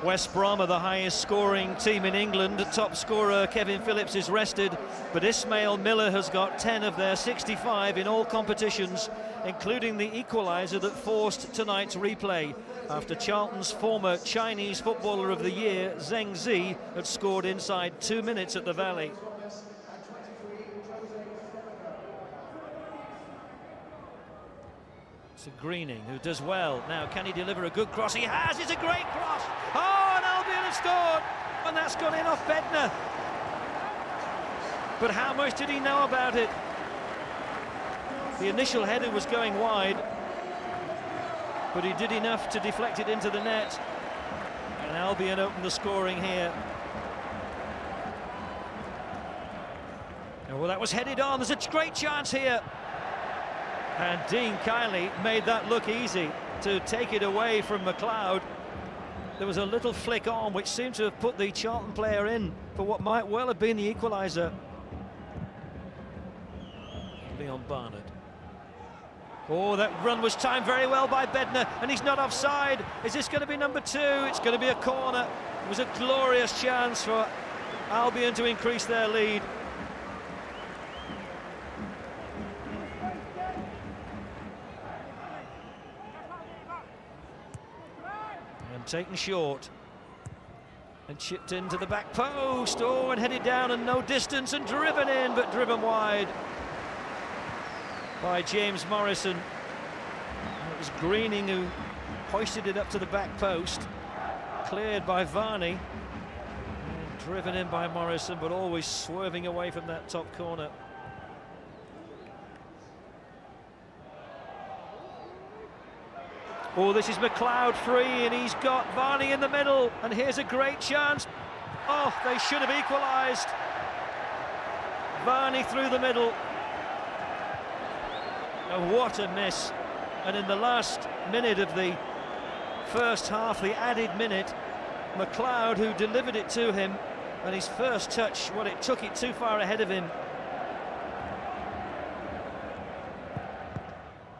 West Brom are the highest scoring team in England. Top scorer Kevin Phillips is rested, but Ismail Miller has got 10 of their 65 in all competitions, including the equaliser that forced tonight's replay after Charlton's former Chinese Footballer of the Year, Zheng Zi, had scored inside 2 minutes at the Valley. To Greening, who does well. Now, can he deliver a good cross? He has! It's a great cross! Oh, and Albion has scored! And that's gone in off Bednar. But how much did he know about it? The initial header was going wide, but he did enough to deflect it into the net. And Albion opened the scoring here. Oh, well, that was headed on. There's a great chance here. And Dean Kiley made that look easy to take it away from McLeod. There was a little flick on which seemed to have put the Charlton player in for what might well have been the equaliser. Leon Barnett. Oh, that run was timed very well by Bednar, and he's not offside. Is this going to be number 2? It's going to be a corner. It was a glorious chance for Albion to increase their lead. And taken short and chipped into the back post. Oh, and headed down and no distance and driven in, but driven wide by James Morrison. And it was Greening who hoisted it up to the back post, cleared by Varney, and driven in by Morrison, but always swerving away from that top corner. Oh, this is McLeod free, and he's got Varney in the middle, and here's a great chance. Oh, they should have equalised. Varney through the middle. Oh, what a miss. And in the last minute of the first half, the added minute, McLeod, who delivered it to him, and his first touch, well, it took it too far ahead of him.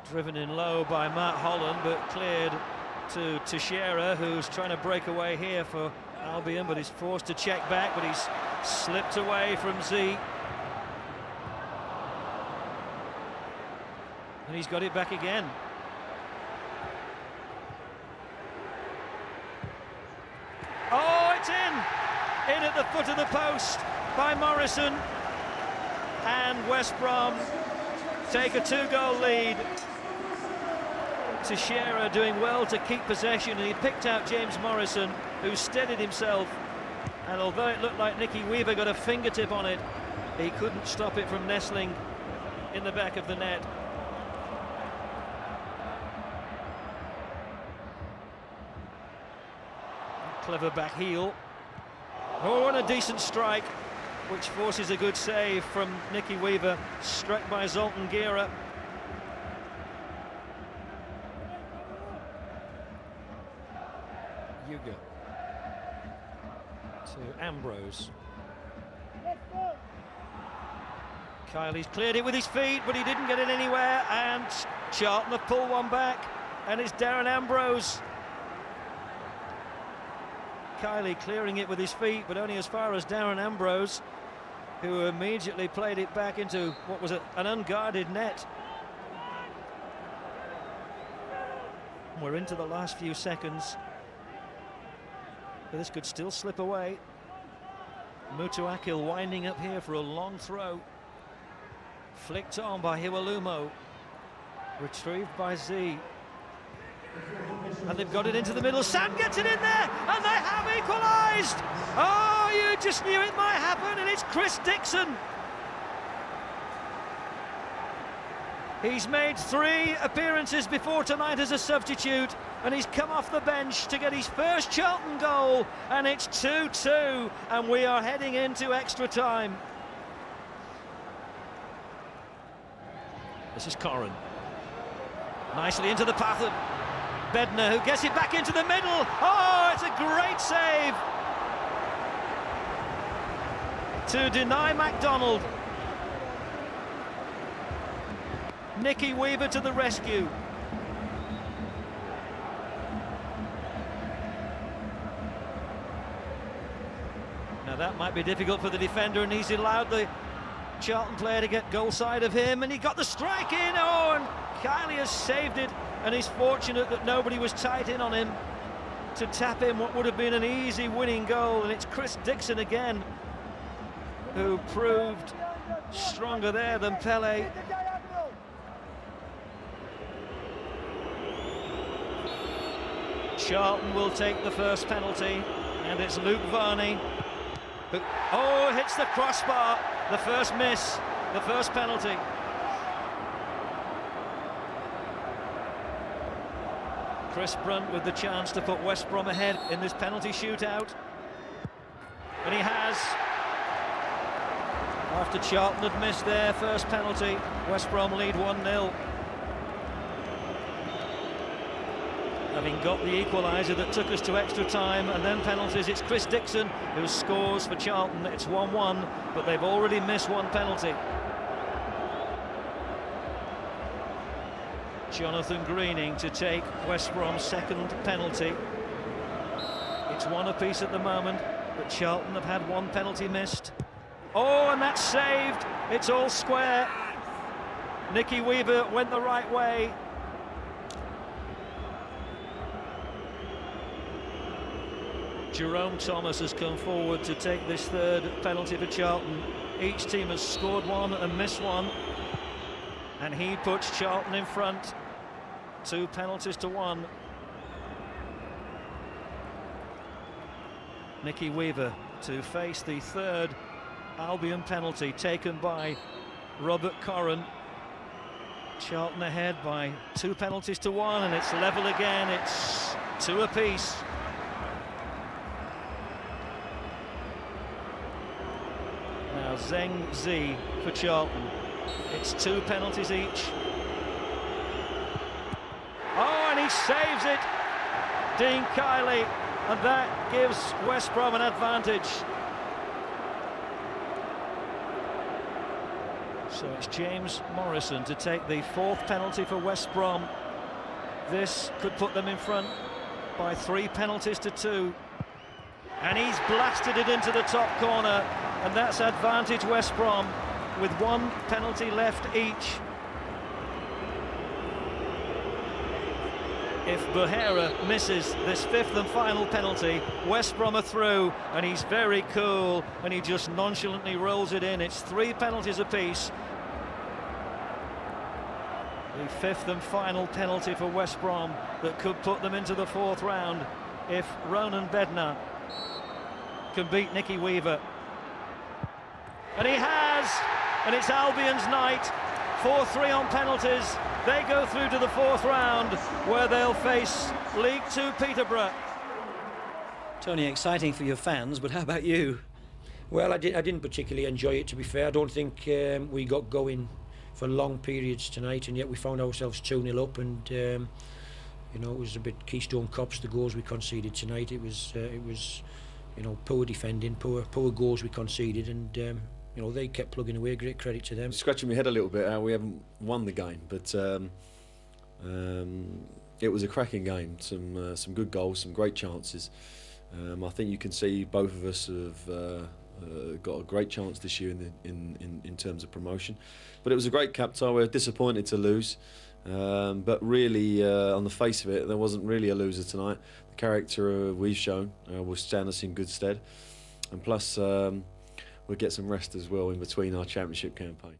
Driven in low by Matt Holland, but cleared to Teixeira, who's trying to break away here for Albion, but he's forced to check back, but he's slipped away from Z. And he's got it back again. Oh, it's in! In at the foot of the post by Morrison. And West Brom take a 2-goal lead. Teixeira doing well to keep possession, and he picked out James Morrison, who steadied himself, and although it looked like Nicky Weaver got a fingertip on it, he couldn't stop it from nestling in the back of the net. Clever back heel. Oh, and a decent strike, which forces a good save from Nicky Weaver, struck by Zoltan Gera. Hugo to Ambrose. Kiley's cleared it with his feet, but he didn't get it anywhere, and Charlton have pulled one back, and it's Darren Ambrose. Kiley clearing it with his feet, but only as far as Darren Ambrose, who immediately played it back into what was an unguarded net. We're into the last few seconds, but this could still slip away. Mutu Akil winding up here for a long throw. Flicked on by Hiwalumo. Retrieved by Z. And they've got it into the middle. Sam gets it in there, and they have equalised! Oh, you just knew it might happen, and it's Chris Dickson. He's made 3 appearances before tonight as a substitute, and he's come off the bench to get his first Charlton goal, and it's 2-2, and we are heading into extra time. This is Corrin. Nicely into the path of Bednar, who gets it back into the middle. Oh, it's a great save to deny MacDonald. Nicky Weaver to the rescue. that might be difficult for the defender, and he's allowed the Charlton player to get goal side of him, and he got the strike in. Oh, and Kiley has saved it, and he's fortunate that nobody was tight in on him to tap in what would have been an easy winning goal. And it's Chris Dickson again who proved stronger there than Pele. Charlton will take the first penalty, and it's Luke Varney who, oh, hits the crossbar. The first miss, the first penalty. Chris Brunt with the chance to put West Brom ahead in this penalty shootout. And he has. After Charlton had missed their first penalty, West Brom lead 1-0. Having got the equaliser that took us to extra time and then penalties, it's Chris Dickson who scores for Charlton. It's 1-1, but they've already missed one penalty. Jonathan Greening to take West Brom's second penalty. It's one apiece at the moment, but Charlton have had one penalty missed. Oh, and that's saved. It's all square. Nicky Weaver went the right way. Jerome Thomas has come forward to take this third penalty for Charlton. Each team has scored one and missed one, and he puts Charlton in front, 2 penalties to 1. Nicky Weaver to face the third Albion penalty taken by Robert Corran. Charlton ahead by 2 penalties to 1, and it's level again. It's 2 apiece. Now Zheng Zi for Charlton. It's 2 penalties each. Oh, and he saves it, Dean Kiley, and that gives West Brom an advantage. So it's James Morrison to take the 4th penalty for West Brom. This could put them in front by 3 penalties to 2. And he's blasted it into the top corner, and that's advantage West Brom with 1 penalty left each. If Behera misses this 5th and final penalty, West Brom are through, and he's very cool, and he just nonchalantly rolls it in. It's 3 penalties apiece. The 5th and final penalty for West Brom that could put them into the 4th round if Ronan Bednar can beat Nicky Weaver. And he has, and it's Albion's night. 4-3 on penalties. They go through to the 4th round, where they'll face League 2 Peterborough. Tony, exciting for your fans, but how about you? Well, I didn't particularly enjoy it, to be fair. I don't think we got going for long periods tonight, and yet we found ourselves 2-0 up, and you know, it was a bit Keystone Cops, the goals we conceded tonight. It was you know, poor defending, poor goals we conceded, and you know, they kept plugging away. Great credit to them. Scratching my head a little bit how we haven't won the game, but it was a cracking game. Some good goals, some great chances. I think you can see both of us have got a great chance this year in terms of promotion. But it was a great cap tie. We were disappointed to lose, but really, on the face of it, there wasn't really a loser tonight. The character we've shown will stand us in good stead, and plus we'll get some rest as well in between our championship campaign.